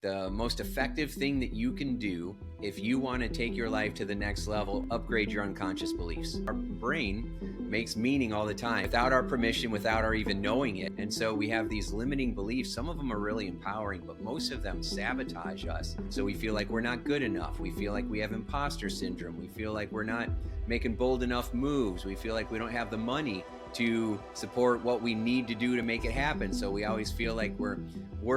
The most effective thing that you can do if you want to take your life to the next level, upgrade your unconscious beliefs. Our brain makes meaning all the time without our permission, without our even knowing it. And so we have these limiting beliefs. Some of them are really empowering, but most of them sabotage us. So we feel like we're not good enough. We feel like we have imposter syndrome. We feel like we're not making bold enough moves. We feel like we don't have the money to support what we need to do to make it happen. So we always feel like we're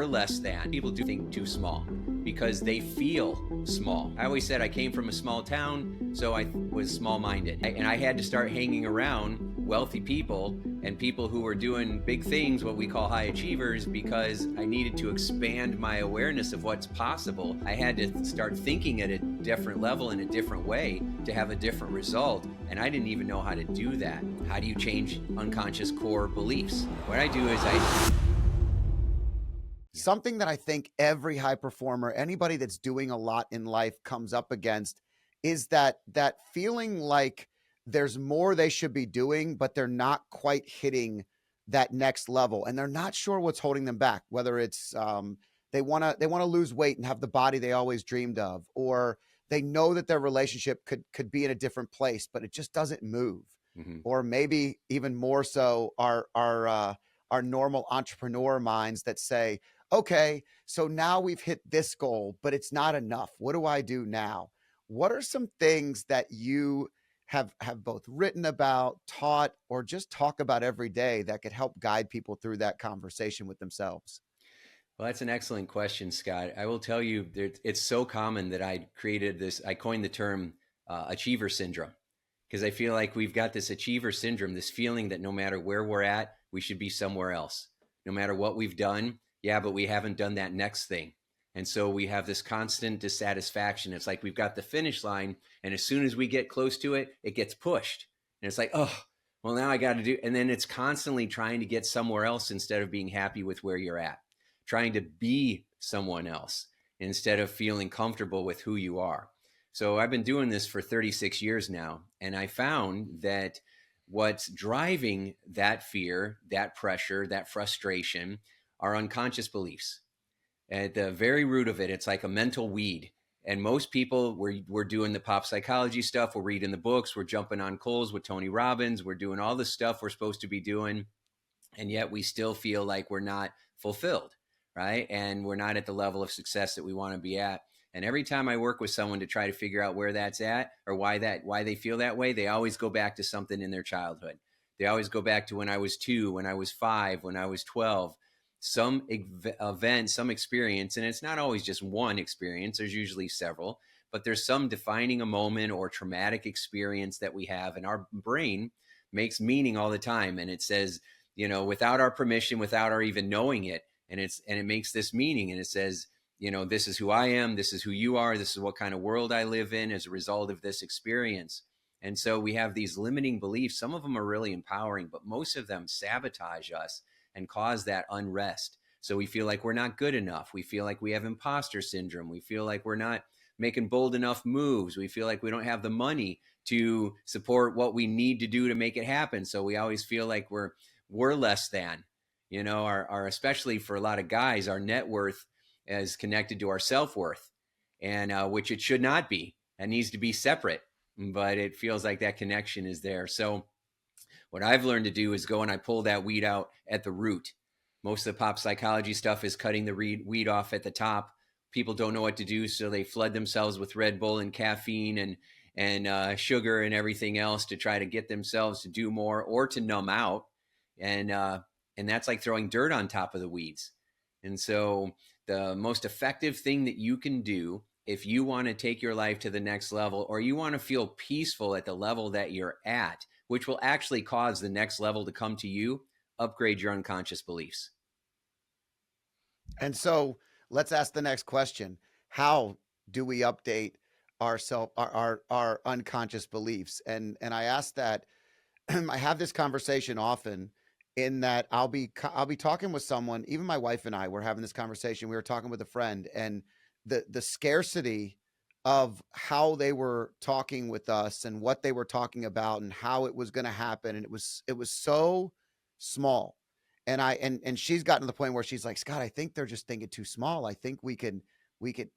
less than. People do think too small because they feel small. I always said I came from a small town, so I was small-minded. And I had to start hanging around wealthy people and people who were doing big things, what we call high achievers, because I needed to expand my awareness of what's possible. I had to start thinking at a different level in a different way to have a different result. And I didn't even know how to do that. How do you change unconscious core beliefs? What I do is something that I think every high performer, anybody that's doing a lot in life comes up against is that feeling like there's more they should be doing, but they're not quite hitting that next level. And they're not sure what's holding them back, whether it's they want to lose weight and have the body they always dreamed of, or they know that their relationship could be in a different place, but it just doesn't move. Mm-hmm. Or maybe even more so our normal entrepreneur minds that say, okay, so now we've hit this goal, but it's not enough. What do I do now? What are some things that you have both written about, taught, or just talk about every day that could help guide people through that conversation with themselves? Well, that's an excellent question, Scott. I will tell you, it's so common that I coined the term achiever syndrome, because I feel like we've got this achiever syndrome, this feeling that no matter where we're at, we should be somewhere else. No matter what we've done, yeah, but we haven't done that next thing. And so we have this constant dissatisfaction. It's like we've got the finish line, and as soon as we get close to it, it gets pushed. And it's like, oh, well, now I got to do. And then it's constantly trying to get somewhere else instead of being happy with where you're at, trying to be someone else instead of feeling comfortable with who you are. So I've been doing this for 36 years now, and I found that what's driving that fear, that pressure, that frustration are unconscious beliefs. At the very root of it, it's like a mental weed. And most people, we're doing the pop psychology stuff, we're reading the books, we're jumping on calls with Tony Robbins, we're doing all the stuff we're supposed to be doing, and yet we still feel like we're not fulfilled, right? And we're not at the level of success that we want to be at. And every time I work with someone to try to figure out where that's at or why they feel that way, they always go back to something in their childhood. They always go back to when I was 2, when I was 5, when I was 12, some event, some experience. And it's not always just one experience. There's usually several, but there's some defining a moment or traumatic experience that we have. And our brain makes meaning all the time. And it says, without our permission, without our even knowing it. And it makes this meaning. And it says, this is who I am. This is who you are. This is what kind of world I live in as a result of this experience. And so we have these limiting beliefs. Some of them are really empowering, but most of them sabotage us and cause that unrest. So we feel like we're not good enough. We feel like we have imposter syndrome. We feel like we're not making bold enough moves. We feel like we don't have the money to support what we need to do to make it happen. So we always feel like we're less than, our especially for a lot of guys, our net worth is connected to our self-worth, and which it should not be. It needs to be separate, but it feels like that connection is there. So what I've learned to do is go and I pull that weed out at the root. Most of the pop psychology stuff is cutting the weed off at the top. People don't know what to do, so they flood themselves with Red Bull and caffeine and sugar and everything else to try to get themselves to do more or to numb out. And that's like throwing dirt on top of the weeds. And so the most effective thing that you can do if you want to take your life to the next level, or you want to feel peaceful at the level that you're at, which will actually cause the next level to come to you, upgrade your unconscious beliefs. And so let's ask the next question. How do we update our unconscious beliefs? And I ask that I have this conversation often in that I'll be talking with someone, even my wife and I were having this conversation. We were talking with a friend, and the scarcity of how they were talking with us and what they were talking about and how it was going to happen. And it was so small. And she's gotten to the point where she's like, Scott, I think they're just thinking too small. I think we could,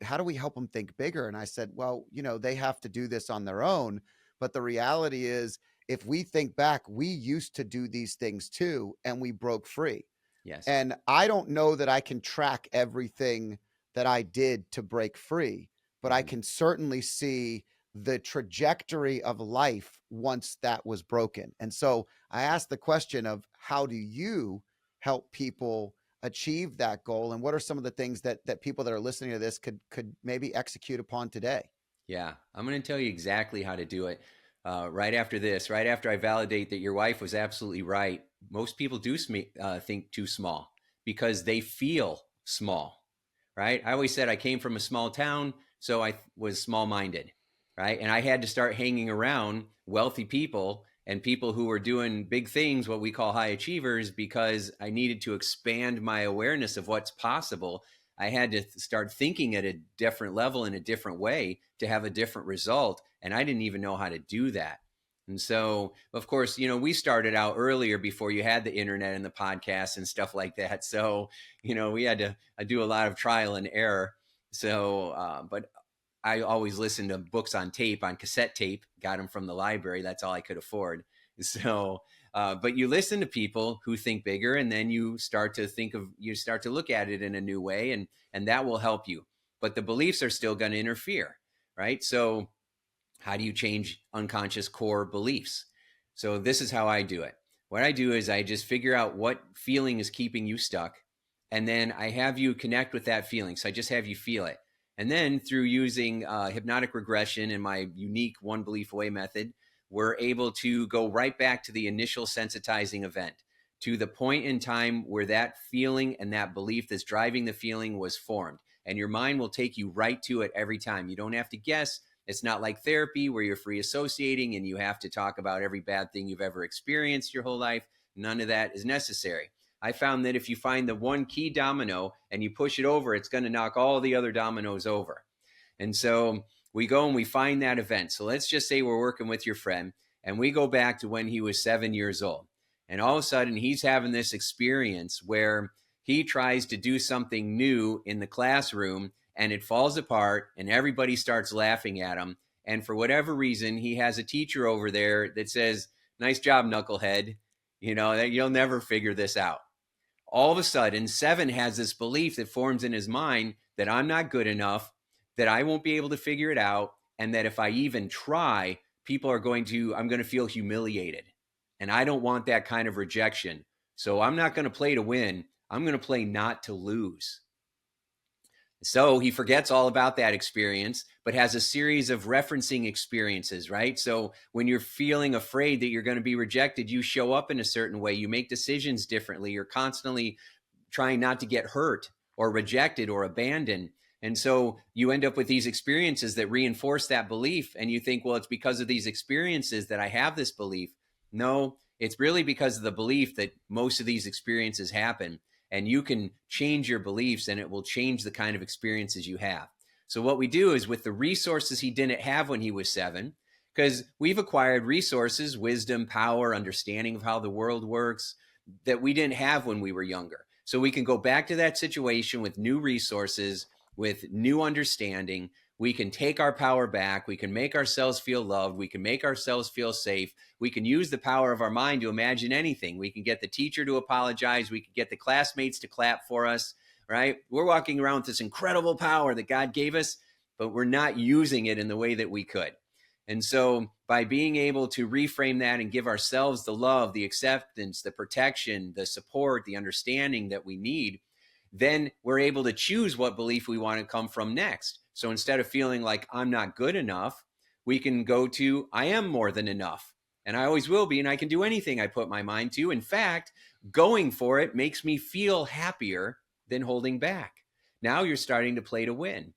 how do we help them think bigger? And I said, well, they have to do this on their own. But the reality is, if we think back, we used to do these things too, and we broke free. Yes. And I don't know that I can track everything that I did to break free, but I Mhm. can certainly see the trajectory of life once that was broken. And so I asked the question of, how do you help people achieve that goal? And what are some of the things that people that are listening to this could maybe execute upon today? Yeah, I'm going to tell you exactly how to do it right after this, right after I validate that your wife was absolutely right. Most people do think too small because they feel small, right? I always said I came from a small town, so I was small minded, right? And I had to start hanging around wealthy people and people who were doing big things, what we call high achievers, because I needed to expand my awareness of what's possible. I had to start thinking at a different level in a different way to have a different result. And I didn't even know how to do that. And so, of course, we started out earlier before you had the internet and the podcast and stuff like that. So, we had to do a lot of trial and error. So, but I always listened to books on tape, on cassette tape, got them from the library. That's all I could afford. So, but you listen to people who think bigger, and then you start to look at it in a new way, and that will help you. But the beliefs are still going to interfere, right? So, how do you change unconscious core beliefs? So, this is how I do it. What I do is I just figure out what feeling is keeping you stuck, and then I have you connect with that feeling. So I just have you feel it. And then through using hypnotic regression and my unique one belief away method, we're able to go right back to the initial sensitizing event, to the point in time where that feeling and that belief that's driving the feeling was formed. And your mind will take you right to it every time. You don't have to guess. It's not like therapy where you're free associating and you have to talk about every bad thing you've ever experienced your whole life. None of that is necessary. I found that if you find the one key domino and you push it over, it's going to knock all the other dominoes over. And so we go and we find that event. So let's just say we're working with your friend and we go back to when he was 7 years old. And all of a sudden he's having this experience where he tries to do something new in the classroom and it falls apart and everybody starts laughing at him. And for whatever reason, he has a teacher over there that says, "Nice job, knucklehead. You'll never figure this out." All of a sudden, 7 has this belief that forms in his mind that I'm not good enough, that I won't be able to figure it out, and that if I even try, I'm going to feel humiliated. And I don't want that kind of rejection. So I'm not going to play to win. I'm going to play not to lose. So he forgets all about that experience, but has a series of referencing experiences, right? So when you're feeling afraid that you're going to be rejected, you show up in a certain way. You make decisions differently. You're constantly trying not to get hurt or rejected or abandoned. And so you end up with these experiences that reinforce that belief. And you think, well, it's because of these experiences that I have this belief. No, it's really because of the belief that most of these experiences happen. And you can change your beliefs and it will change the kind of experiences you have. So what we do is with the resources he didn't have when he was 7, because we've acquired resources, wisdom, power, understanding of how the world works that we didn't have when we were younger. So we can go back to that situation with new resources, with new understanding. We can take our power back. We can make ourselves feel loved. We can make ourselves feel safe. We can use the power of our mind to imagine anything. We can get the teacher to apologize. We can get the classmates to clap for us, right? We're walking around with this incredible power that God gave us, but we're not using it in the way that we could. And so by being able to reframe that and give ourselves the love, the acceptance, the protection, the support, the understanding that we need, then we're able to choose what belief we want to come from next. So instead of feeling like I'm not good enough, we can go to I am more than enough. And I always will be, and I can do anything I put my mind to. In fact, going for it makes me feel happier than holding back. Now you're starting to play to win.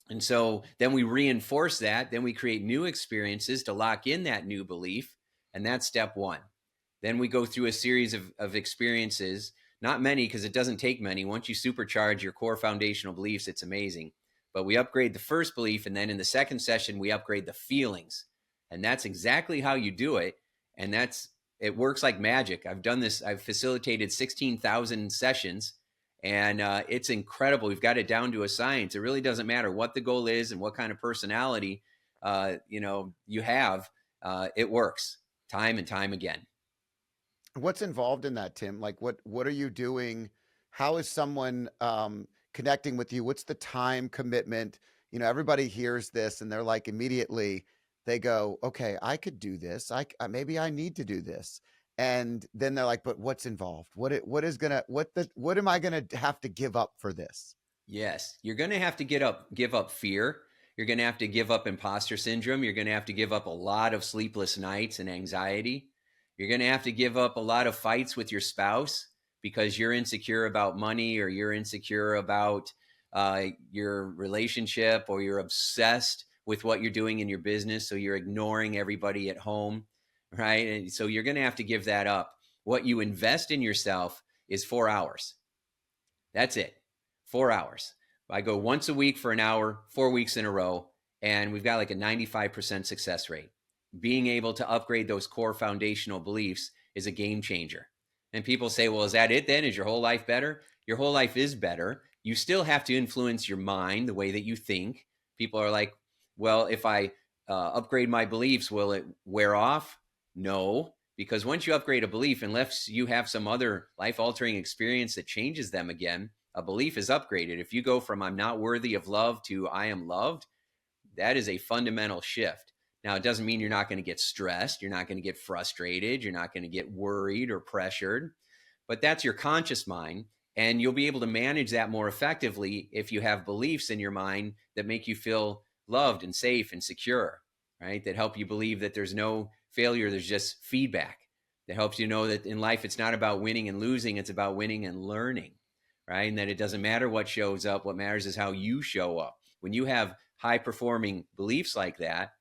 And so then we reinforce that. Then we create new experiences to lock in that new belief. And that's step 1. Then we go through a series of experiences, not many because it doesn't take many. Once you supercharge your core foundational beliefs, it's amazing. But we upgrade the first belief. And then in the second session, we upgrade the feelings. And that's exactly how you do it. And that's it works like magic. I've done this. I've facilitated 16,000 sessions, and it's incredible. We've got it down to a science. It really doesn't matter what the goal is and what kind of personality you have. It works time and time again. What's involved in that, Tim? Like what are you doing? How is someone connecting with you? What's the time commitment? Everybody hears this and they're like immediately they go, okay, I could do this. Maybe I need to do this. And then they're like, but what's involved? What am I gonna have to give up for this? Yes, you're going to have to give up fear. You're going to have to give up imposter syndrome. You're going to have to give up a lot of sleepless nights and anxiety. You're going to have to give up a lot of fights with your spouse because you're insecure about money, or you're insecure about your relationship, or you're obsessed with what you're doing in your business. So you're ignoring everybody at home, right? And so you're going to have to give that up. What you invest in yourself is 4 hours. That's it. 4 hours. I go once a week for an hour, 4 weeks in a row, and we've got like a 95% success rate. Being able to upgrade those core foundational beliefs is a game changer. And people say, well, is that it then? Is your whole life better? Your whole life is better. You still have to influence your mind, the way that you think. People are like, well, if I upgrade my beliefs, will it wear off? No, because once you upgrade a belief, unless you have some other life-altering experience that changes them again, a belief is upgraded. If you go from I'm not worthy of love to I am loved, that is a fundamental shift. Now, it doesn't mean you're not going to get stressed. You're not going to get frustrated. You're not going to get worried or pressured. But that's your conscious mind. And you'll be able to manage that more effectively if you have beliefs in your mind that make you feel loved and safe and secure, right? That help you believe that there's no failure. There's just feedback. That helps you know that in life, it's not about winning and losing. It's about winning and learning, right? And that it doesn't matter what shows up. What matters is how you show up. When you have high performing beliefs like that,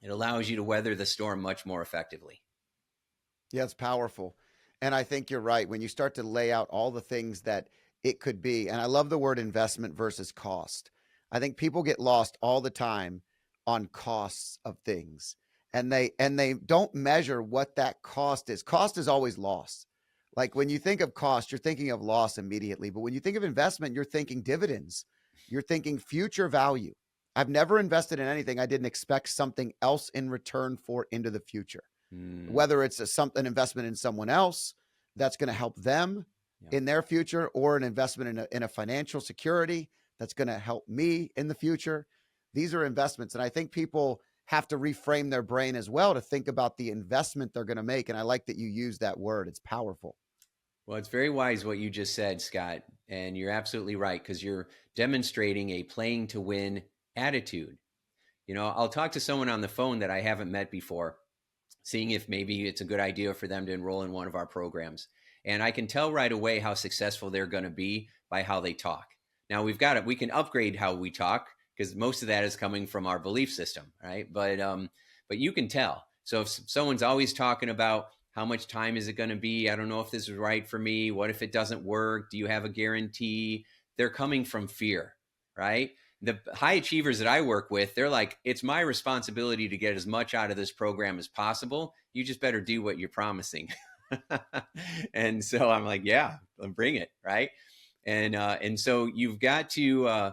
it allows you to weather the storm much more effectively. Yeah, it's powerful. And I think you're right. When you start to lay out all the things that it could be, and I love the word investment versus cost. I think people get lost all the time on costs of things. And they don't measure what that cost is. Cost is always loss. Like when you think of cost, you're thinking of loss immediately. But when you think of investment, you're thinking dividends. You're thinking future value. I've never invested in anything I didn't expect something else in return for into the future. Whether it's an investment in someone else that's going to help them in their future, or an investment in a financial security that's going to help me in the future. These are investments. And I think people have to reframe their brain as well to think about the investment they're going to make. And I like that you use that word. It's powerful. Well, it's very wise what you just said, Scott. And you're absolutely right, because you're demonstrating a playing to win attitude. I'll talk to someone on the phone that I haven't met before, seeing if maybe it's a good idea for them to enroll in one of our programs. And I can tell right away how successful they're going to be by how they talk. Now we can upgrade how we talk, because most of that is coming from our belief system, right? But you can tell. So if someone's always talking about how much time is it going to be? I don't know if this is right for me. What if it doesn't work? Do you have a guarantee? They're coming from fear, right? The high achievers that I work with, they're like, it's my responsibility to get as much out of this program as possible. You just better do what you're promising. And so I'm like, yeah, bring it, right? And so you've got to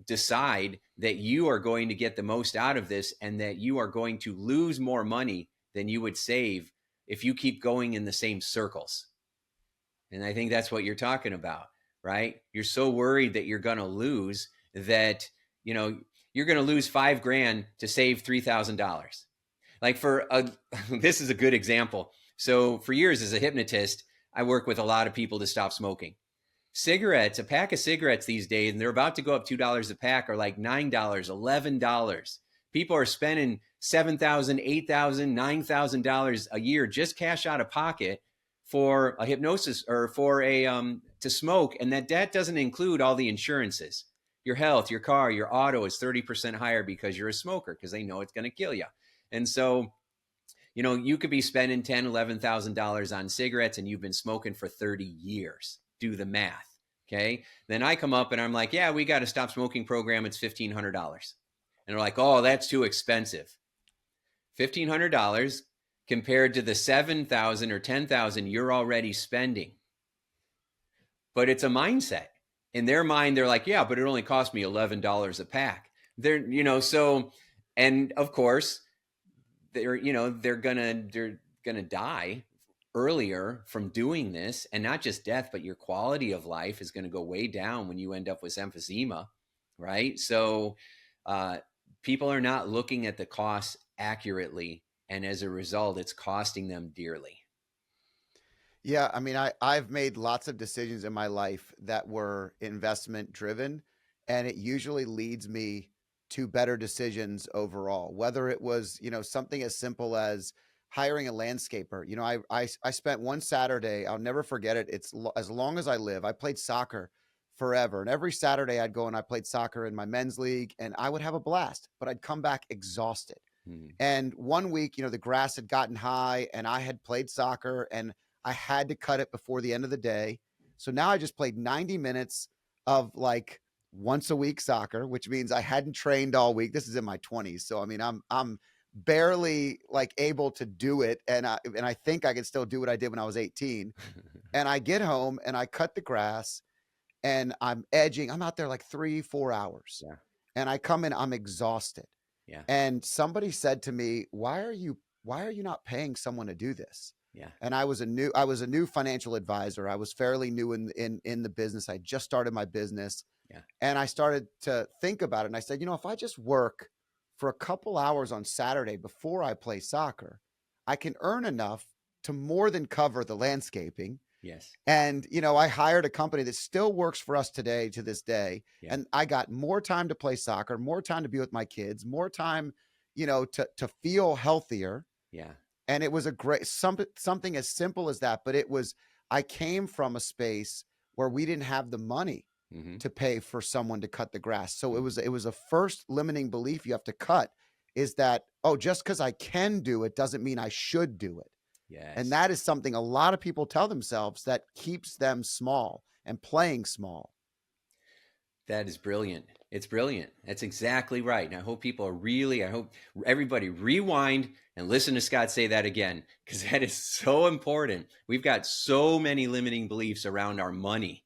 decide that you are going to get the most out of this, and that you are going to lose more money than you would save if you keep going in the same circles. And I think that's what you're talking about, right? You're so worried that you're going to lose that, you're going to lose $5,000 to save $3,000. Like this is a good example. So for years as a hypnotist, I work with a lot of people to stop smoking. Cigarettes, a pack of cigarettes these days, and they're about to go up $2 a pack, are like $9, $11. People are spending $7,000, $8,000, $9,000 a year just cash out of pocket for a hypnosis, or for to smoke, and that doesn't include all the insurances. Your health, your car, your auto is 30% higher because you're a smoker, because they know it's going to kill you. And so, you could be spending $10,000, $11,000 on cigarettes, and you've been smoking for 30 years. Do the math. Okay. Then I come up and I'm like, yeah, we got a stop smoking program. It's $1,500. And they're like, oh, that's too expensive. $1,500 compared to the 7,000 or 10,000 you're already spending. But it's a mindset. In their mind, they're like, yeah, but it only cost me $11 a pack. They're, so, and of course, they're gonna die earlier from doing this, and not just death, but your quality of life is going to go way down when you end up with emphysema, right? So people are not looking at the costs accurately, and as a result, it's costing them dearly. Yeah, I mean, I've made lots of decisions in my life that were investment driven, and it usually leads me to better decisions overall. Whether it was, something as simple as hiring a landscaper. I spent one Saturday, I'll never forget it. As long as I live. I played soccer forever, and every Saturday I'd go and I played soccer in my men's league, and I would have a blast, but I'd come back exhausted. Hmm. And one week, the grass had gotten high and I had played soccer and I had to cut it before the end of the day. So now I just played 90 minutes of like once a week soccer, which means I hadn't trained all week. This is in my 20s. So I mean, I'm barely like able to do it, and I think I can still do what I did when I was 18. And I get home and I cut the grass and I'm edging. I'm out there like 3-4 hours. Yeah. And I come in, I'm exhausted. Yeah. And somebody said to me, why are you not paying someone to do this? Yeah. And I was a new financial advisor. I was fairly new in the business. I just started my business, Yeah. and I started to think about it. And I said, if I just work for a couple hours on Saturday before I play soccer, I can earn enough to more than cover the landscaping. Yes. And, I hired a company that still works for us today to this day. Yeah. And I got more time to play soccer, more time to be with my kids, more time, to feel healthier. Yeah. And it was a great something as simple as that. But I came from a space where we didn't have the money Mm-hmm. to pay for someone to cut the grass. So it Mm-hmm. was a first limiting belief you have to cut, is that, oh, just because I can do it doesn't mean I should do it. And Yes. that is something a lot of people tell themselves that keeps them small and playing small. That is brilliant. It's brilliant. That's exactly right. And I hope everybody rewind and listen to Scott say that again, because that is so important. We've got so many limiting beliefs around our money,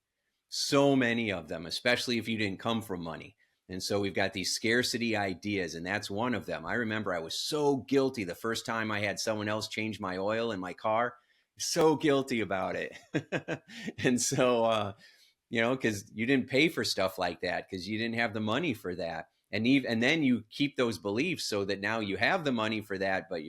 so many of them, especially if you didn't come from money. And so we've got these scarcity ideas, and that's one of them. I remember I was so guilty the first time I had someone else change my oil in my car. So guilty about it. And so, because you didn't pay for stuff like that because you didn't have the money for that. And then you keep those beliefs so that now you have the money for that, but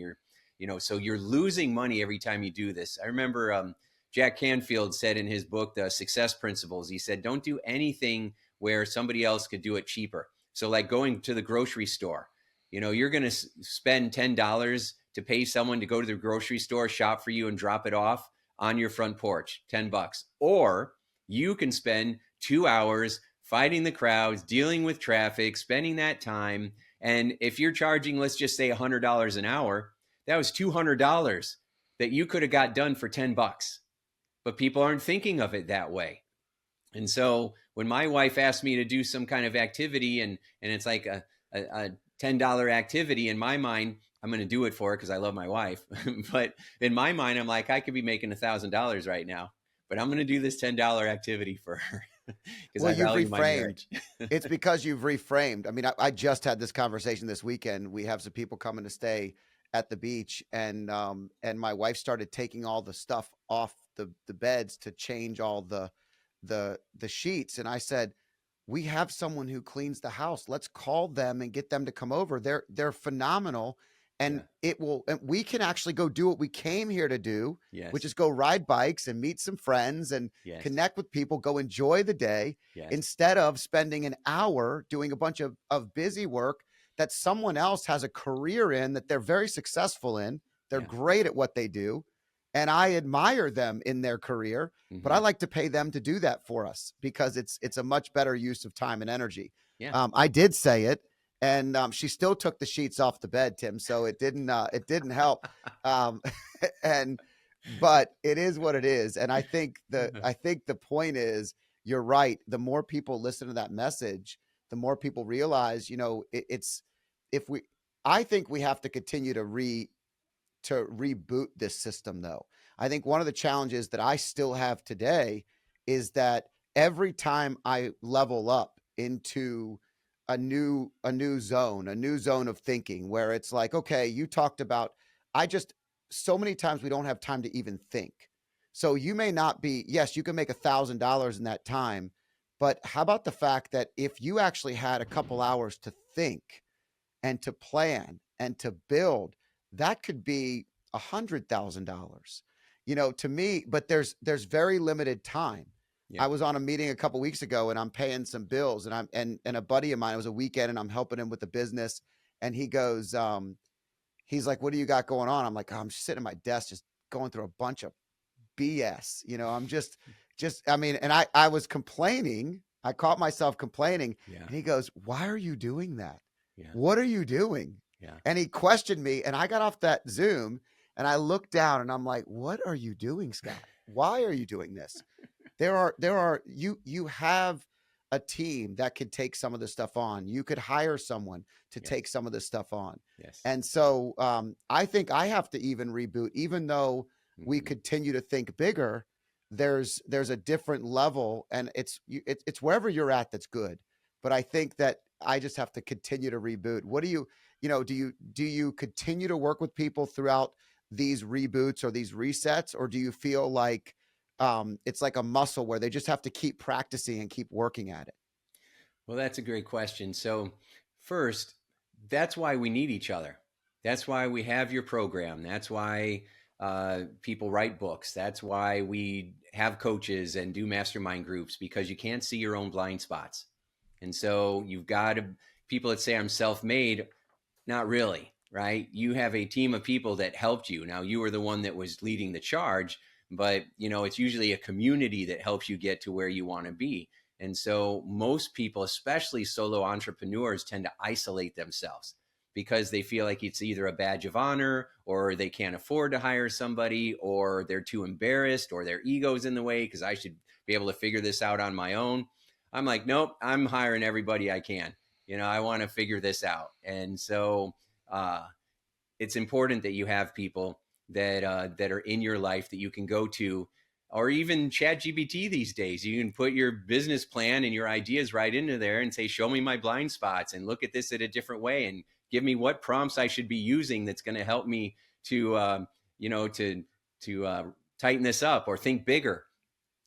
so you're losing money every time you do this. I remember Jack Canfield said in his book, The Success Principles, he said, don't do anything where somebody else could do it cheaper. So like going to the grocery store, you're going to spend $10 to pay someone to go to the grocery store, shop for you, and drop it off on your front porch, $10. Or you can spend 2 hours fighting the crowds, dealing with traffic, spending that time. And if you're charging, let's just say $100 an hour, that was $200 that you could have got done for $10. But people aren't thinking of it that way. And so when my wife asked me to do some kind of activity and it's like a $10 activity, in my mind, I'm going to do it for her because I love my wife. But in my mind, I'm like, I could be making $1,000 right now, but I'm going to do this $10 activity for her because Well, I you've value my reframed. marriage. It's because you've reframed. I mean, I just had this conversation this weekend. We have some people coming to stay at the beach, and my wife started taking all the stuff off the beds to change all the sheets. And I said, we have someone who cleans the house. Let's call them and get them to come over. They're phenomenal. Yeah. And we can actually go do what we came here to do, which Yes. is go ride bikes and meet some friends and Yes. connect with people, go enjoy the day, Yes. instead of spending an hour doing a bunch of busy work that someone else has a career in, that they're very successful in. They're Yeah. great at what they do. And I admire them in their career, but I Mm-hmm. like to pay them to do that for us because it's a much better use of time and energy. Yeah. I did say it, and she still took the sheets off the bed, Tim. So it didn't help. Um, and but it is what it is. And I think the point is, you're right. The more people listen to that message, the more people realize, it's if we. I think we have to continue to to reboot this system though. I think one of the challenges that I still have today is that every time I level up into a new zone of thinking where it's like, okay, you talked about, I just, so many times we don't have time to even think. So you may not be, yes, you can make $1,000 in that time, but how about the fact that if you actually had a couple hours to think and to plan and to build, that could be $100,000. To me, but there's very limited time. I Yep. was on a meeting a couple weeks ago and I'm paying some bills and and a buddy of mine, it was a weekend and I'm helping him with the business. And he goes, he's like, what do you got going on? I'm like, oh, I'm just sitting at my desk, just going through a bunch of BS. I'm I mean, and I was complaining. I caught myself complaining. Yeah. And he goes, why are you doing that? Yeah. What are you doing? Yeah. And he questioned me. And I got off that Zoom and I looked down and I'm like, what are you doing, Scott? Why are you doing this? You have a team that could take some of this stuff on. You could hire someone to Yes. take some of this stuff on. Yes. And so I think I have to even reboot, even though we continue to think bigger. There's a different level, and it's wherever you're at that's good. But I think that I just have to continue to reboot. What do do you continue to work with people throughout these reboots or these resets, or do you feel like it's like a muscle where they just have to keep practicing and keep working at it? Well, that's a great question. So, first, that's why we need each other. That's why we have your program. That's why people write books. That's why we have coaches and do mastermind groups, because you can't see your own blind spots. And so you've got to, people that say I'm self-made, not really, right? You have a team of people that helped you. Now, you were the one that was leading the charge, but it's usually a community that helps you get to where you want to be. And so most people, especially solo entrepreneurs, tend to isolate themselves because they feel like it's either a badge of honor, or they can't afford to hire somebody, or they're too embarrassed, or their ego's in the way because I should be able to figure this out on my own. I'm like, nope, I'm hiring everybody I can. I want to figure this out. And so it's important that you have people that are in your life that you can go to, or even ChatGPT these days. You can put your business plan and your ideas right into there and say, show me my blind spots and look at this in a different way and give me what prompts I should be using that's going to help me to tighten this up or think bigger.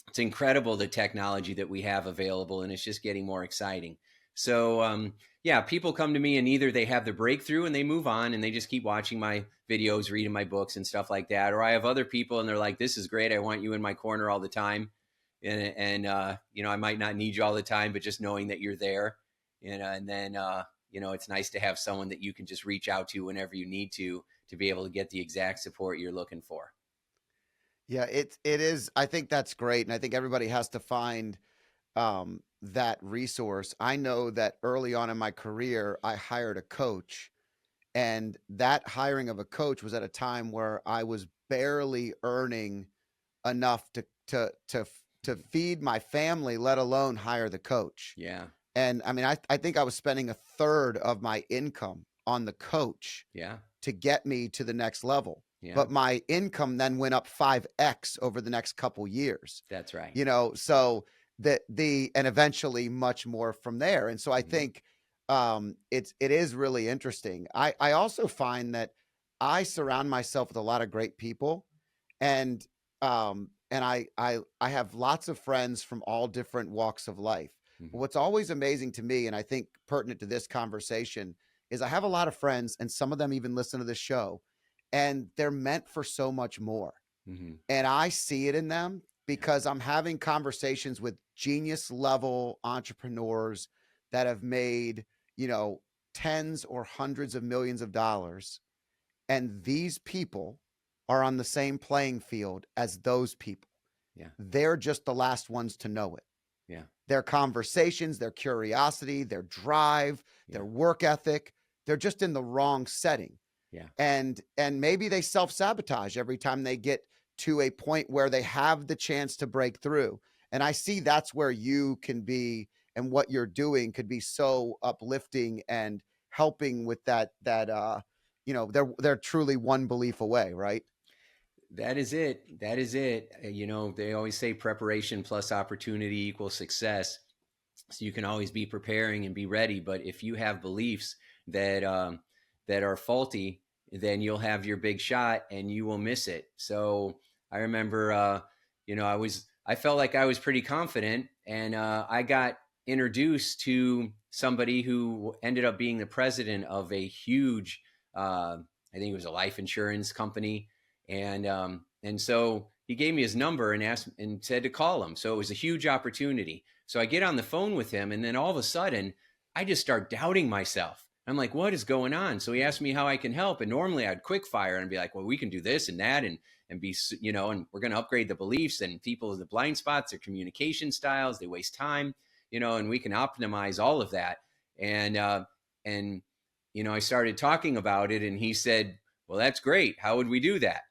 It's incredible, the technology that we have available, and it's just getting more exciting. So yeah, people come to me and either they have the breakthrough and they move on and they just keep watching my videos, reading my books and stuff like that. Or I have other people and they're like, this is great, I want you in my corner all the time. And I might not need you all the time, but just knowing that you're there. And then it's nice to have someone that you can just reach out to whenever you need to be able to get the exact support you're looking for. Yeah, it is. I think that's great. And I think everybody has to find that resource. I know that early on in my career, I hired a coach, and that hiring of a coach was at a time where I was barely earning enough to feed my family, let alone hire the coach. Yeah. And I mean, I think I was spending a third of my income on the coach Yeah. to get me to the next level. Yeah. But my income then went up 5x over the next couple years. That's right. So and eventually much more from there. And so I think it is really interesting. I also find that I surround myself with a lot of great people, and I have lots of friends from all different walks of life. But what's always amazing to me, and I think pertinent to this conversation, is I have a lot of friends, and some of them even listen to this show, and they're meant for so much more. And I see it in them because I'm having conversations with genius level entrepreneurs that have made, tens or hundreds of millions of dollars. And these people are on the same playing field as those people. Yeah. They're just the last ones to know it. Yeah. Their conversations, their curiosity, their drive, their work ethic, they're just in the wrong setting. Yeah. And maybe they self-sabotage every time they get to a point where they have the chance to break through. And I see that's where you can be, and what you're doing could be so uplifting and helping with that they're truly one belief away, right? That is it. That is it. They always say preparation plus opportunity equals success. So you can always be preparing and be ready. But if you have beliefs that that are faulty, then you'll have your big shot and you will miss it. So I remember, I felt like I was pretty confident, and I got introduced to somebody who ended up being the president of a huge, I think it was a life insurance company, and so he gave me his number and asked and said to call him. So it was a huge opportunity. So I get on the phone with him, and then all of a sudden, I just start doubting myself. I'm like, what is going on? So he asked me how I can help, and normally I'd quick fire and be like, well, we can do this and that, and be, and we're going to upgrade the beliefs and people, the blind spots, their communication styles, they waste time, and we can optimize all of that. And I started talking about it, and he said, well, that's great. How would we do that?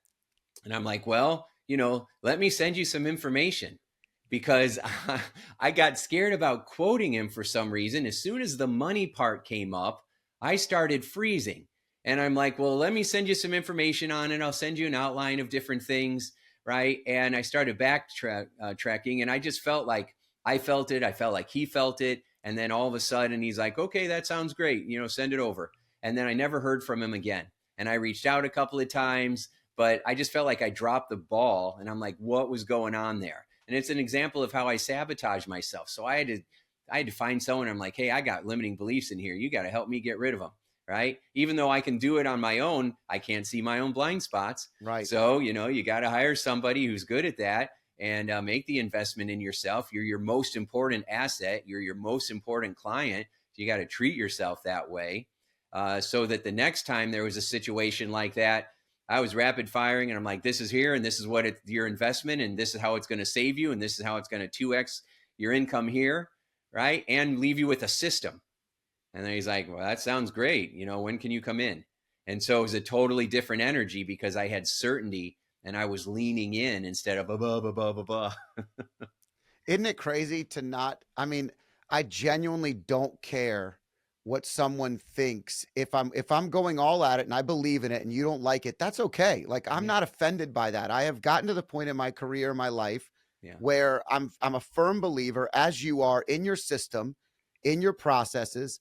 And I'm like, well, let me send you some information, because I got scared about quoting him for some reason. As soon as the money part came up, I started freezing. And I'm like, well, let me send you some information on it. I'll send you an outline of different things, right? And I started tracking, and I just felt like I felt it. I felt like he felt it. And then all of a sudden, he's like, okay, that sounds great. Send it over. And then I never heard from him again. And I reached out a couple of times, but I just felt like I dropped the ball, and I'm like, what was going on there? And it's an example of how I sabotage myself. So I had to find someone. I'm like, hey, I got limiting beliefs in here. You got to help me get rid of them, right? Even though I can do it on my own, I can't see my own blind spots. Right. So, you got to hire somebody who's good at that, and make the investment in yourself. You're your most important asset. You're your most important client. So you got to treat yourself that way, so that the next time there was a situation like that, I was rapid firing, and I'm like, this is here, and this is what your investment, and this is how it's going to save you, and this is how it's going to 2x your income here, right? And leave you with a system. And then he's like, well, that sounds great. When can you come in? And so it was a totally different energy, because I had certainty, and I was leaning in instead of blah, blah, blah, blah, blah, blah. Isn't it crazy to not? I mean, I genuinely don't care what someone thinks. If I'm going all at it and I believe in it and you don't like it, that's okay. Like, I'm Yeah. not offended by that. I have gotten to the point in my career, my life, Yeah. where I'm a firm believer, as you are, in your system, in your processes.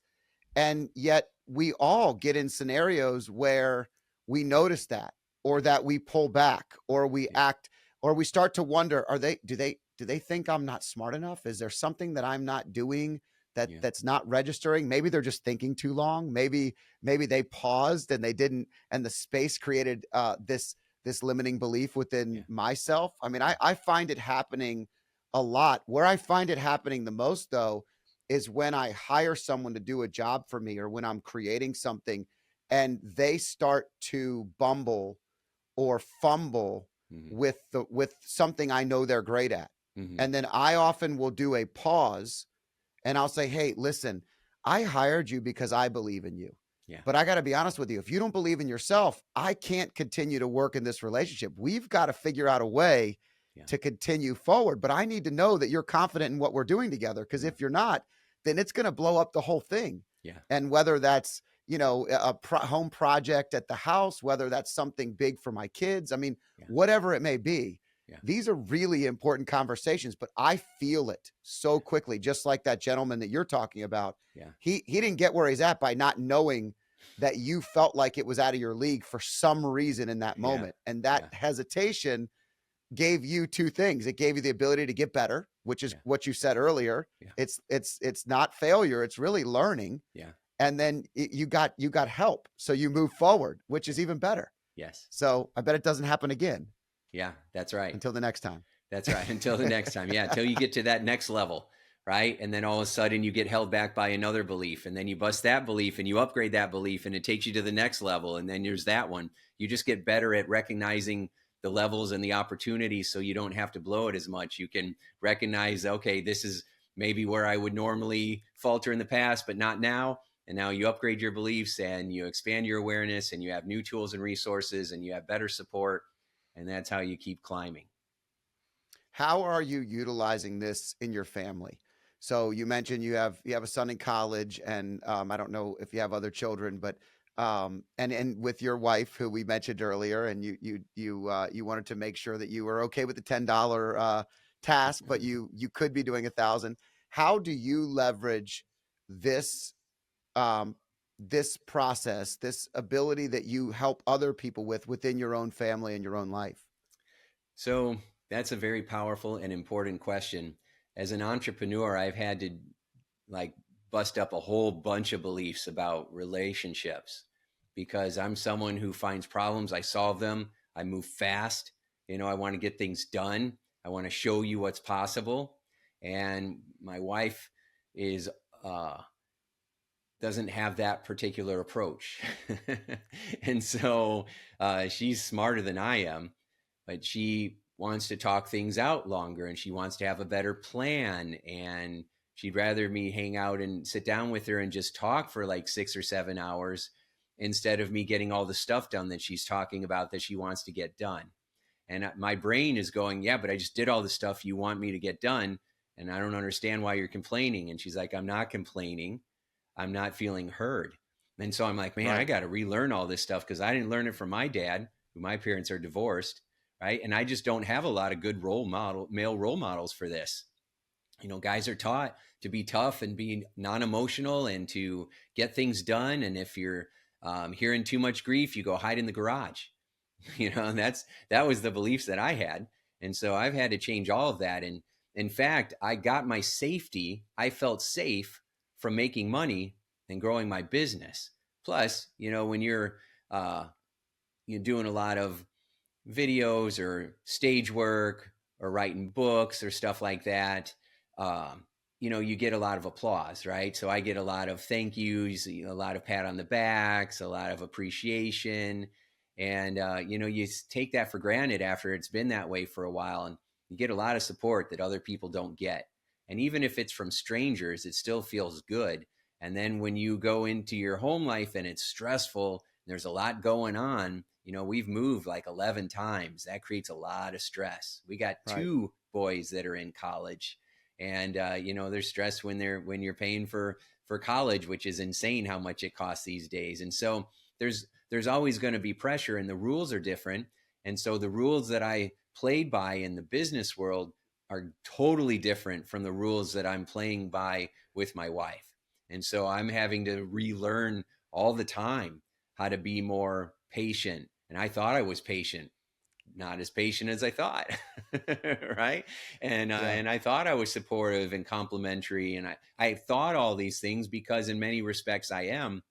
And yet we all get in scenarios where we notice that, or that we pull back, or we Yeah. act, or we start to wonder, do they think I'm not smart enough? Is there something that I'm not doing Yeah. that's not registering? Maybe they're just thinking too long. Maybe they paused and they didn't, and the space created this limiting belief within Yeah. myself. I mean, I find it happening a lot. Where I find it happening the most, though, is when I hire someone to do a job for me, or when I'm creating something and they start to bumble or fumble Mm-hmm. with something I know they're great at. Mm-hmm. And then I often will do a pause, and I'll say, hey, listen, I hired you because I believe in you. Yeah. But I got to be honest with you. If you don't believe in yourself, I can't continue to work in this relationship. We've got to figure out a way Yeah. to continue forward. But I need to know that you're confident in what we're doing together. Because Yeah. if you're not, then it's going to blow up the whole thing. Yeah. And whether that's, home project at the house, whether that's something big for my kids, I mean, Yeah. whatever it may be, Yeah. these are really important conversations. But I feel it so quickly, just like that gentleman that you're talking about. Yeah. He didn't get where he's at by not knowing that you felt like it was out of your league for some reason in that moment. And that hesitation gave you two things. It gave you the ability to get better, which is what you said earlier. Yeah. It's not failure. It's really learning. Yeah. And then you got help. So you move forward, which is even better. Yes. So I bet it doesn't happen again. Yeah, that's right. Until the next time. That's right. Until the next time. Yeah. Until you get to that next level. Right. And then all of a sudden you get held back by another belief, and then you bust that belief and you upgrade that belief, and it takes you to the next level. And then there's that one. You just get better at recognizing the levels and the opportunities, so you don't have to blow it as much. You can recognize, okay, this is maybe where I would normally falter in the past, but not now. And now you upgrade your beliefs and you expand your awareness, and you have new tools and resources, and you have better support. And that's how you keep climbing. How are you utilizing this in your family? So you mentioned you have a son in college, and I don't know if you have other children, but And with your wife, who we mentioned earlier, and you wanted to make sure that you were okay with the $10 task, but you could be doing 1,000. How do you leverage this um, this process, this ability that you help other people with within your own family and your own life? So that's a very powerful and important question. As an entrepreneur, I've had to like bust up a whole bunch of beliefs about relationships because I'm someone who finds problems, I solve them, I move fast, I want to get things done. I want to show you what's possible. And my wife is uh doesn't have that particular approach. And so she's smarter than I am, but she wants to talk things out longer and she wants to have a better plan. And she'd rather me hang out and sit down with her and just talk for like 6 or 7 hours instead of me getting all the stuff done that she's talking about that she wants to get done. And my brain is going, yeah, but I just did all the stuff you want me to get done. And I don't understand why you're complaining. And she's like, I'm not complaining. I'm not feeling heard. And so I'm like, man, I Right. got to relearn all this stuff because I didn't learn it from my dad, who my parents are divorced, right? And I just don't have a lot of good male role models for this. Guys are taught to be tough and be non-emotional and to get things done. And if you're hearing too much grief, you go hide in the garage. And that was the beliefs that I had. And so I've had to change all of that. And in fact, I got my safety. I felt safe from making money and growing my business. Plus, when you're doing a lot of videos or stage work or writing books or stuff like that, you get a lot of applause, right? So I get a lot of thank yous, a lot of pat on the backs, a lot of appreciation. And, you take that for granted after it's been that way for a while. And you get a lot of support that other people don't get. And even if it's from strangers, it still feels good. And then when you go into your home life and it's stressful, there's a lot going on. We've moved like 11 times. That creates a lot of stress. We got Right. 2 boys that are in college, and they're stressed when you're paying for college, which is insane how much it costs these days. And so there's always going to be pressure, and the rules are different. And so the rules that I played by in the business world are totally different from the rules that I'm playing by with my wife. And so I'm having to relearn all the time how to be more patient. And I thought I was patient, not as patient as I thought, right? Yeah. And I thought I was supportive and complimentary, and I thought all these things because in many respects I am,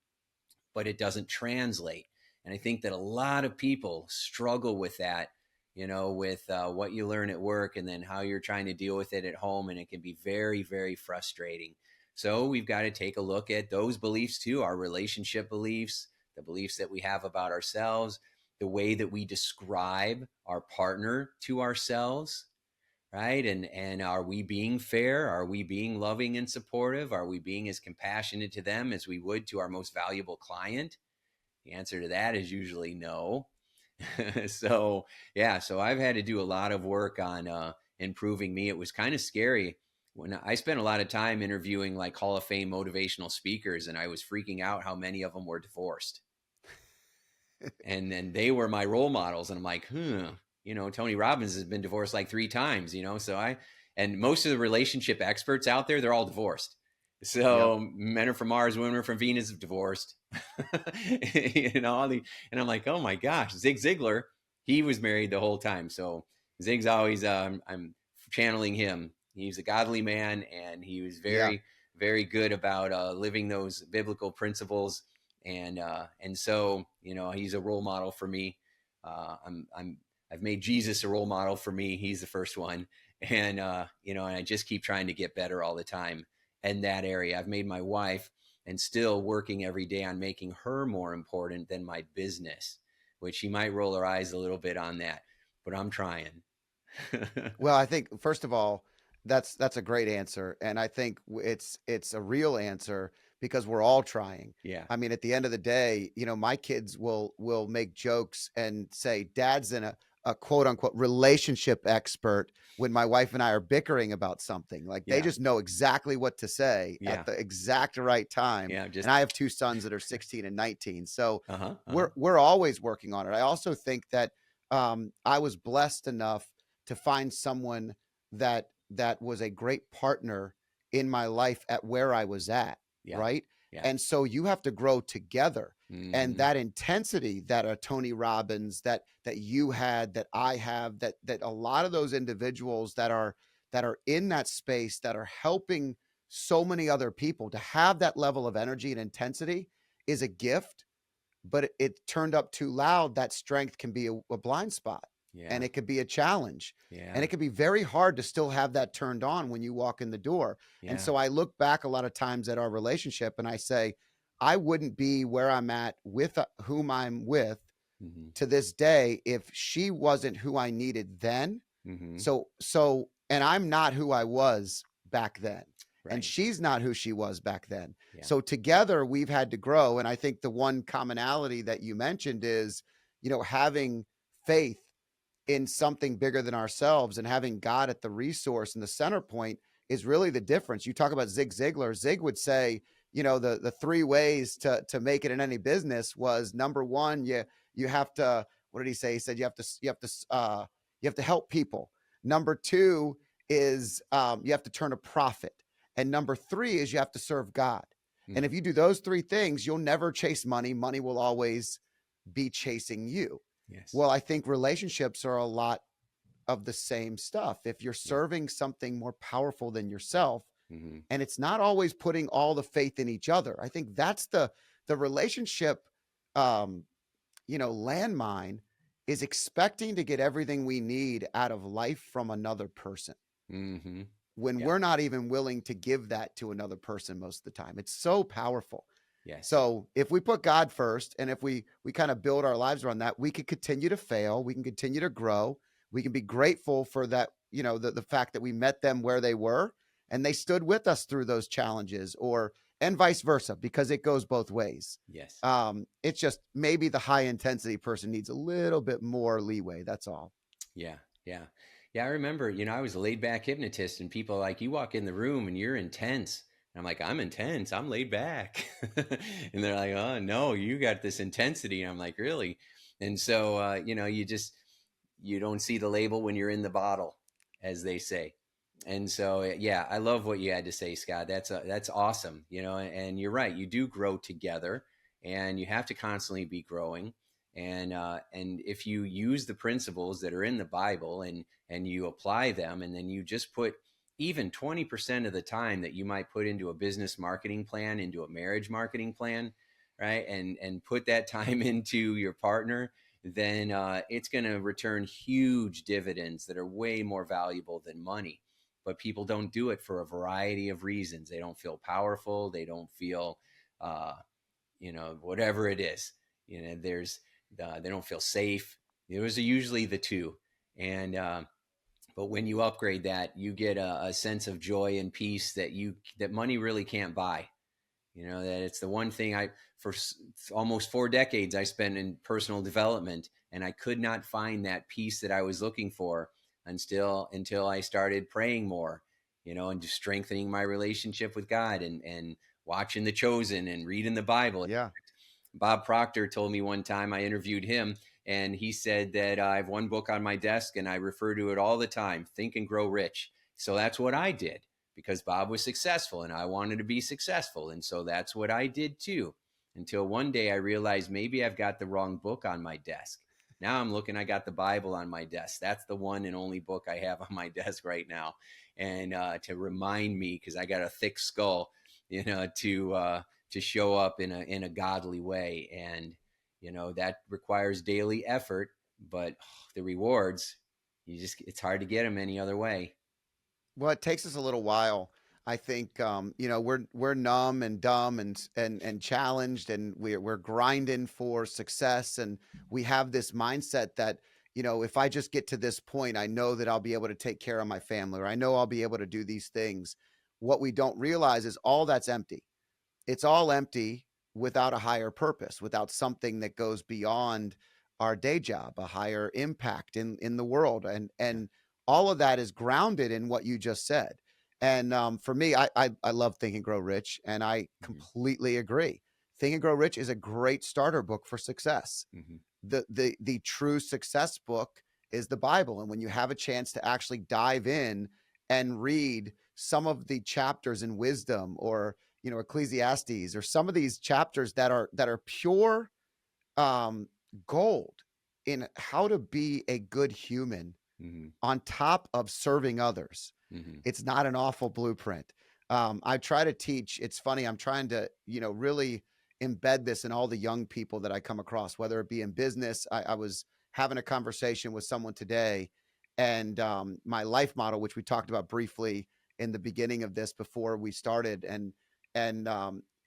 but it doesn't translate. And I think that a lot of people struggle with that, with what you learn at work and then how you're trying to deal with it at home. And it can be very, very frustrating. So we've got to take a look at those beliefs too, our relationship beliefs, the beliefs that we have about ourselves, the way that we describe our partner to ourselves, right? And are we being fair? Are we being loving and supportive? Are we being as compassionate to them as we would to our most valuable client? The answer to that is usually no. So yeah, so I've had to do a lot of work on improving me. It was kind of scary when I spent a lot of time interviewing like Hall of Fame motivational speakers, and I was freaking out how many of them were divorced. And then they were my role models, and I'm like, Tony Robbins has been divorced like 3 times, so and most of the relationship experts out there, they're all divorced. Yep. So men are from Mars, women are from Venus, divorced. And I'm like, oh my gosh, Zig Ziglar, he was married the whole time. So Zig's always I'm channeling him. He's a godly man, and he was Yeah. very, very good about living those biblical principles. And so he's a role model for me. I've made Jesus a role model for me. He's the first one. And and I just keep trying to get better all the time in that area. I've made my wife, and still working every day on making her more important than my business, which she might roll her eyes a little bit on that, but I'm trying. Well, I think first of all, that's a great answer, and I think it's a real answer because we're all trying. Yeah. I mean, at the end of the day, my kids will make jokes and say, "Dad's in a quote unquote relationship expert when my wife and I are bickering about something. Like they Yeah. just know exactly what to say Yeah. at the exact right time. Yeah. And Just I have two sons that are 16 and 19. So uh-huh. Uh-huh. we're always working on it. I also think that I was blessed enough to find someone that was a great partner in my life at where I was at, Yeah. right? Yeah. And so you have to grow together. And Mm-hmm. that intensity that a Tony Robbins that you had, that I have, that a lot of those individuals that are in that space that are helping so many other people to have that level of energy and intensity is a gift. But it turned up too loud, that strength can be a blind spot, and Yeah. it could be a challenge, and Yeah. it can be very hard to still have that turned on when you walk in the door. And Yeah. so I look back a lot of times at our relationship and I say, I wouldn't be where I'm at with whom I'm with Mm-hmm. to this day if she wasn't who I needed then. Mm-hmm. So and I'm not who I was back then. And Right. she's not who she was back then. Yeah. So together we've had to grow. And I think the one commonality that you mentioned is, having faith in something bigger than ourselves and having God at the resource and the center point is really the difference. You talk about Zig Ziglar. Zig would say, the three ways to make it in any business was, number one, you have to, what did he say? He said you have to help people. Number two is you have to turn a profit. And number three is you have to serve God. And Mm-hmm. if you do those three things, you'll never chase money. Money will always be chasing you. Yes. Well, I think relationships are a lot of the same stuff. If you're Yeah. serving something more powerful than yourself, Mm-hmm. and it's not always putting all the faith in each other. I think that's the relationship um, landmine is expecting to get everything we need out of life from another person Mm-hmm. when Yeah. we're not even willing to give that to another person most of the time. It's so powerful. Yes. So if we put God first, and if we kind of build our lives around that, we can continue to fail, we can continue to grow, we can be grateful for that, the fact that we met them where they were and they stood with us through those challenges, or and vice versa, because it goes both ways. Yes. It's just maybe the high intensity person needs a little bit more leeway. That's all. Yeah. Yeah. Yeah. I remember, I was a laid back hypnotist and people are like, you walk in the room and you're intense. And I'm like, I'm intense. I'm laid back. And they're like, oh, no, you got this intensity. And I'm like, really? And so, you don't see the label when you're in the bottle, as they say. And so, yeah, I love what you had to say, Scott. That's awesome. And you're right. You do grow together and you have to constantly be growing. And if you use the principles that are in the Bible and you apply them, and then you just put even 20% of the time that you might put into a business marketing plan, into a marriage marketing plan, right? And put that time into your partner, then it's going to return huge dividends that are way more valuable than money. But people don't do it for a variety of reasons. They don't feel powerful. They don't feel, whatever it is. They don't feel safe. Those are usually the two. And but when you upgrade that, you get a sense of joy and peace that money really can't buy. That it's the one thing for almost 4 decades I spent in personal development, and I could not find that peace that I was looking for until I started praying more, and just strengthening my relationship with God, and watching The Chosen and reading the Bible. Yeah. Bob Proctor told me one time, I interviewed him, and he said that I have one book on my desk and I refer to it all the time, Think and Grow Rich. So that's what I did, because Bob was successful and I wanted to be successful. And so that's what I did too. Until one day I realized maybe I've got the wrong book on my desk. Now I'm looking, I got the Bible on my desk. That's the one and only book I have on my desk right now. And to remind me, because I got a thick skull, to show up in a godly way. And, that requires daily effort, but the rewards, it's hard to get them any other way. Well, it takes us a little while. I think we're numb and dumb and challenged, and we're grinding for success, and we have this mindset that if I just get to this point, I know that I'll be able to take care of my family, or I know I'll be able to do these things. What we don't realize is all that's empty. It's all empty without a higher purpose, without something that goes beyond our day job, a higher impact in the world, Yeah. and all of that is grounded in what you just said. And for me, I love Think and Grow Rich, and I Hmm. completely agree. Think and Grow Rich is a great starter book for success. Hmm. The true success book is the Bible, and when you have a chance to actually dive in and read some of the chapters in Wisdom, or Ecclesiastes, or some of these chapters that are pure um, gold in how to be a good human Hmm. on top of serving others. Hmm. It's not an awful blueprint. I try to teach. It's funny. I'm trying to, really embed this in all the young people that I come across, whether it be in business. I was having a conversation with someone today, and my life model, which we talked about briefly in the beginning of this before we started, and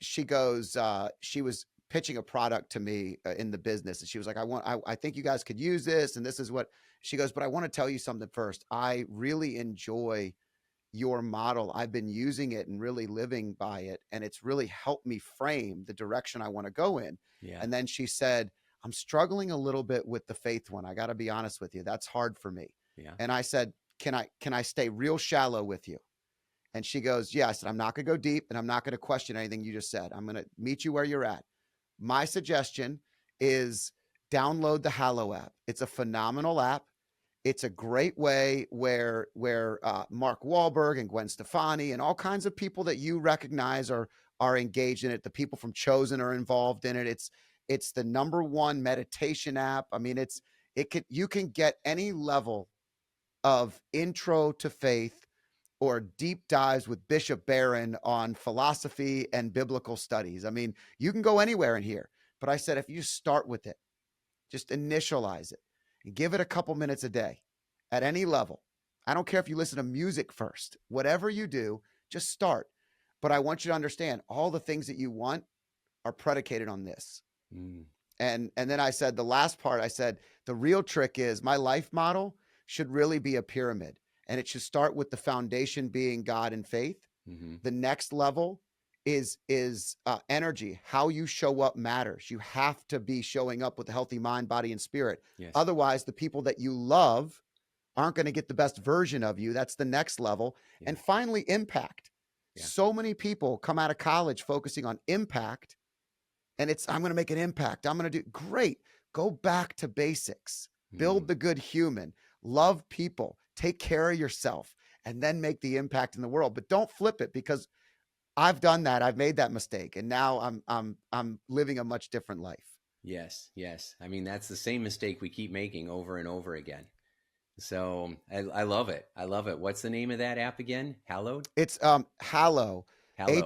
she goes, she was pitching a product to me in the business, and she was like, I think you guys could use this, and this is what she goes, but I want to tell you something first. I really enjoy your model. I've been using it and really living by it, and it's really helped me frame the direction I want to go in. Yeah. And then she said, I'm struggling a little bit with the faith one. I got to be honest with you. That's hard for me. Yeah. And I said, can I stay real shallow with you? And she goes, yeah. I said, I'm not going to go deep, and I'm not going to question anything you just said. I'm going to meet you where you're at. My suggestion is download the Hallow app. It's a phenomenal app. It's a great way where Mark Wahlberg and Gwen Stefani and all kinds of people that you recognize are engaged in it. The people from Chosen are involved in it. It's the number one meditation app. I mean, you can get any level of intro to faith or deep dives with Bishop Barron on philosophy and biblical studies. I mean, you can go anywhere in here. But I said, if you start with it, just initialize it and give it a couple minutes a day at any level. I don't care if you listen to music first, whatever you do, just start. But I want you to understand all the things that you want are predicated on this. Mm. And then I said, the last part, I said, the real trick is my life model should really be a pyramid, and it should start with the foundation being God and faith. Hmm. The next level is energy. How you show up matters. You have to be showing up with a healthy mind, body, and spirit. Yes. Otherwise, the people that you love aren't going to get the best version of you. That's the next level. Yeah. And finally, impact. Yeah. So many people come out of college focusing on impact, and I'm going to make an impact. I'm going to do great. Go back to basics. Mm. Build the good human. Love people. Take care of yourself, and then make the impact in the world. But don't flip it, because I've done that. I've made that mistake, and now I'm living a much different life. Yes. Yes. I mean, that's the same mistake we keep making over and over again. So I love it. I love it. What's the name of that app again? Hallowed? It's Hallow, Hallow. Hallow.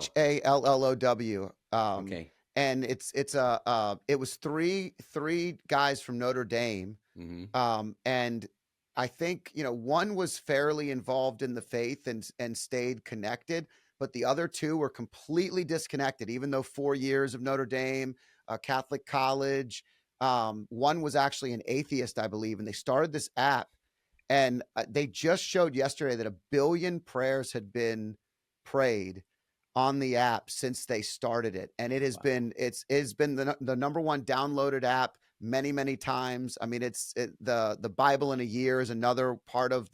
Okay. And it was three guys from Notre Dame. Hmm. And I think, one was fairly involved in the faith and stayed connected, but the other two were completely disconnected, even though 4 years of Notre Dame, Catholic college. One was actually an atheist, I believe, and they started this app, and they just showed yesterday that 1 billion prayers had been prayed on the app since they started it, and Wow. it's been the number one downloaded app many times. I mean, the Bible in a year is another part of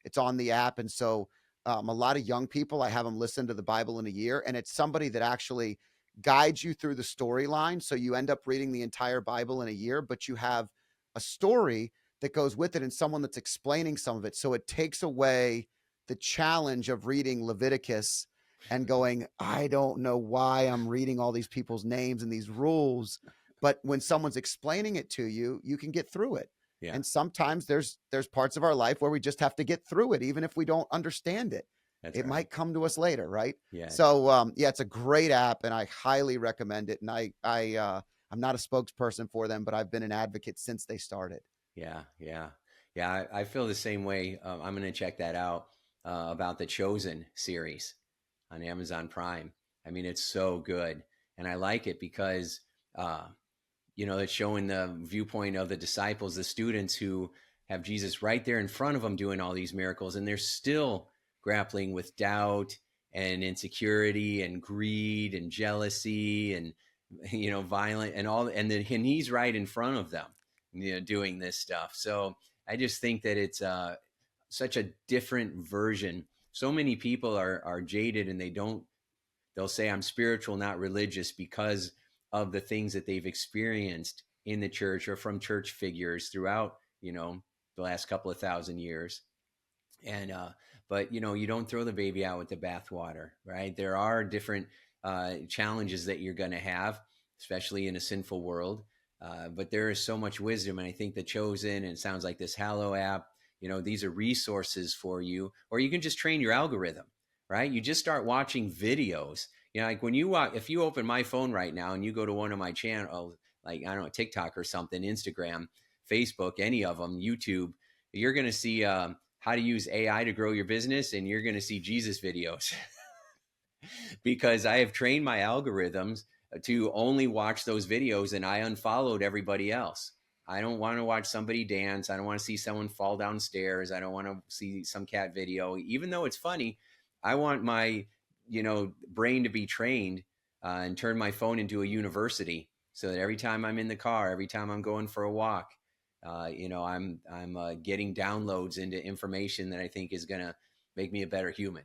it's on the app, and so a lot of young people, I have them listen to the Bible in a year, and it's somebody that actually guides you through the storyline, so you end up reading the entire Bible in a year, but you have a story that goes with it and someone that's explaining some of it, so it takes away the challenge of reading Leviticus and going, I don't know why I'm reading all these people's names and these rules. But when someone's explaining it to you, you can get through it. Yeah. And sometimes there's parts of our life where we just have to get through it, even if we don't understand it. That's It right. might come to us later, right? Yes. So yeah, it's a great app, and I highly recommend it. And I'm not a spokesperson for them, but I've been an advocate since they started. Yeah. Yeah. Yeah. I feel the same way. I'm going to check that out about the Chosen series on Amazon Prime. I mean, it's so good. And I like it because, it's showing the viewpoint of the disciples, the students who have Jesus right there in front of them doing all these miracles. And they're still grappling with doubt and insecurity and greed and jealousy and, violent and all. And he's right in front of them. doing this stuff. So I just think that it's such a different version. So many people are jaded, and they'll say I'm spiritual, not religious, because of the things that they've experienced in the church or from church figures throughout, the last couple of thousand years. And but you don't throw the baby out with the bathwater, right? There are different challenges that you're going to have, especially in a sinful world. But there is so much wisdom, and I think the Chosen, and it sounds like this Hallow app, these are resources for you. Or you can just train your algorithm, right? You just start watching videos. Like when you watch, if you open my phone right now and you go to one of my channels, like, I don't know, TikTok or something, Instagram, Facebook, any of them, YouTube, you're going to see how to use AI to grow your business, and you're going to see Jesus videos because I have trained my algorithms to only watch those videos, and I unfollowed everybody else. I don't want to watch somebody dance. I don't want to see someone fall downstairs. I don't want to see some cat video, even though it's funny. I want my, brain to be trained and turn my phone into a university, so that every time I'm in the car, every time I'm going for a walk, I'm getting downloads into information that I think is going to make me a better human.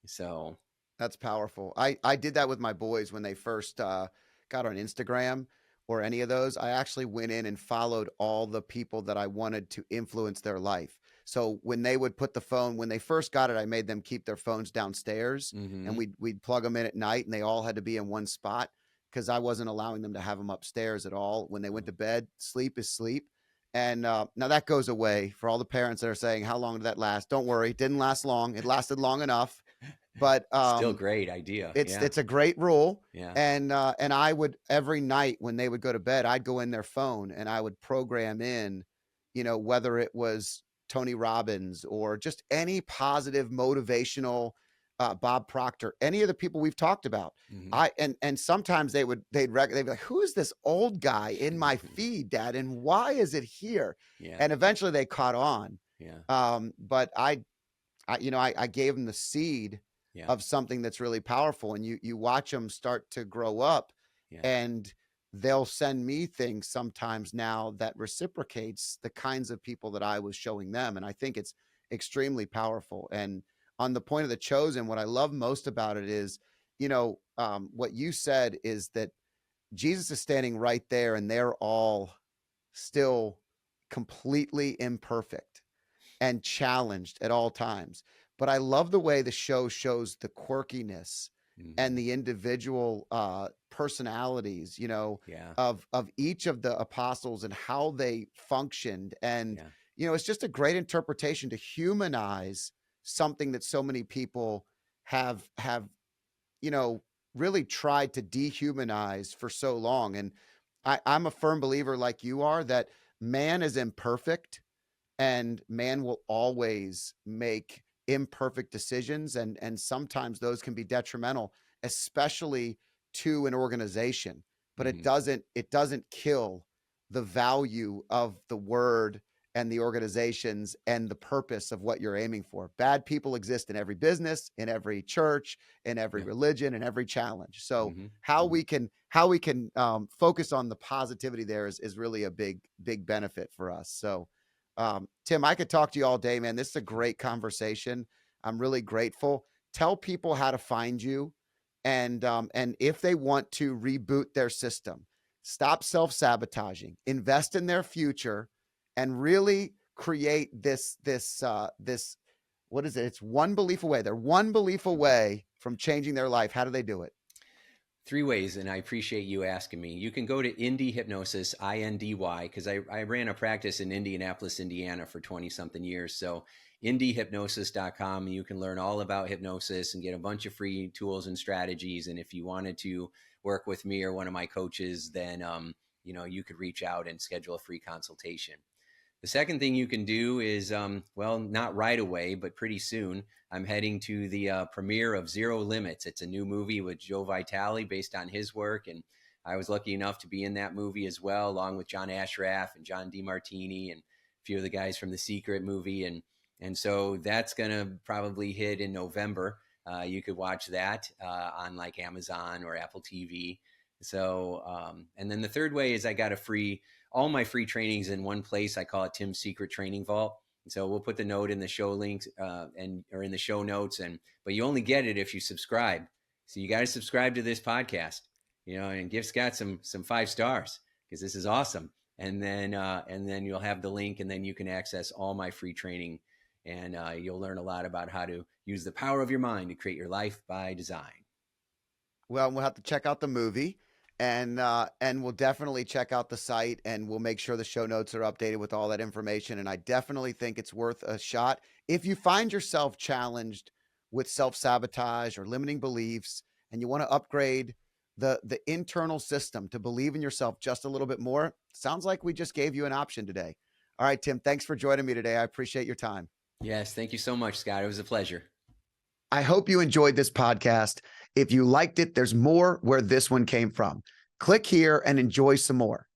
So That's powerful. I did that with my boys when they first got on Instagram or any of those. I actually went in and followed all the people that I wanted to influence their life. So when they would put the phone, when they first got it, I made them keep their phones downstairs, and we'd plug them in at night, and they all had to be in one spot because I wasn't allowing them to have them upstairs at all. When they went to bed, sleep is sleep. And now that goes away for all the parents that are saying, how long did that last? Don't worry. It didn't last long. It lasted long enough. But still great idea. it's a great rule. Yeah. And I would, every night when they would go to bed, I'd go in their phone and I would program in, whether it was Tony Robbins or just any positive motivational, Bob Proctor, any of the people we've talked about. And sometimes they'd be like, who is this old guy in my feed, Dad? And why is it here? Yeah. And eventually they caught on. Yeah. But I gave them the seed of something that's really powerful, and you watch them start to grow up, and they'll send me things sometimes now that reciprocates the kinds of people that I was showing them. And I think it's extremely powerful. And on the point of the Chosen, what I love most about it is, what you said is that Jesus is standing right there, and they're all still completely imperfect and challenged at all times. But I love the way the show shows the quirkiness and the individual personalities, of each of the apostles and how they functioned. And, it's just a great interpretation to humanize something that so many people have, really tried to dehumanize for so long. And I'm a firm believer, like you are, that man is imperfect, and man will always make imperfect decisions. And sometimes those can be detrimental, especially to an organization, but it doesn't kill the value of the word and the organizations and the purpose of what you're aiming for. Bad people exist in every business, in every church, in every religion, in every challenge. So how we can focus on the positivity there is really a big benefit for us. So Tim, I could talk to you all day, man. This is a great conversation. I'm really grateful. Tell people how to find you, and if they want to reboot their system, stop self-sabotaging, invest in their future, and really create this what is it? It's one belief away. They're one belief away from changing their life. How do they do it? 3 ways, and I appreciate you asking me. You can go to Indy Hypnosis, INDY, because I ran a practice in Indianapolis, Indiana for 20-something years. So indyhypnosis.com, you can learn all about hypnosis and get a bunch of free tools and strategies. And if you wanted to work with me or one of my coaches, then you could reach out and schedule a free consultation. The second thing you can do is, not right away, but pretty soon, I'm heading to the premiere of Zero Limits. It's a new movie with Joe Vitale based on his work. And I was lucky enough to be in that movie as well, along with John Ashraf and John DeMartini and a few of the guys from The Secret movie. And so that's going to probably hit in November. You could watch that on like Amazon or Apple TV. So, and then the third way is I got all my free trainings in one place. I call it Tim's Secret Training Vault. And so we'll put the note in the show links or in the show notes. But you only get it if you subscribe. So you got to subscribe to this podcast, and give Scott some 5 stars, because this is awesome. And then you'll have the link, and then you can access all my free training, and you'll learn a lot about how to use the power of your mind to create your life by design. Well, we'll have to check out the movie, and we'll definitely check out the site, and we'll make sure the show notes are updated with all that information. And I definitely think it's worth a shot. If you find yourself challenged with self-sabotage or limiting beliefs, and you want to upgrade the internal system to believe in yourself just a little bit more, sounds like we just gave you an option today. All right, Tim, thanks for joining me today. I appreciate your time. Yes, thank you so much, Scott. It was a pleasure. I hope you enjoyed this podcast. If you liked it, there's more where this one came from. Click here and enjoy some more.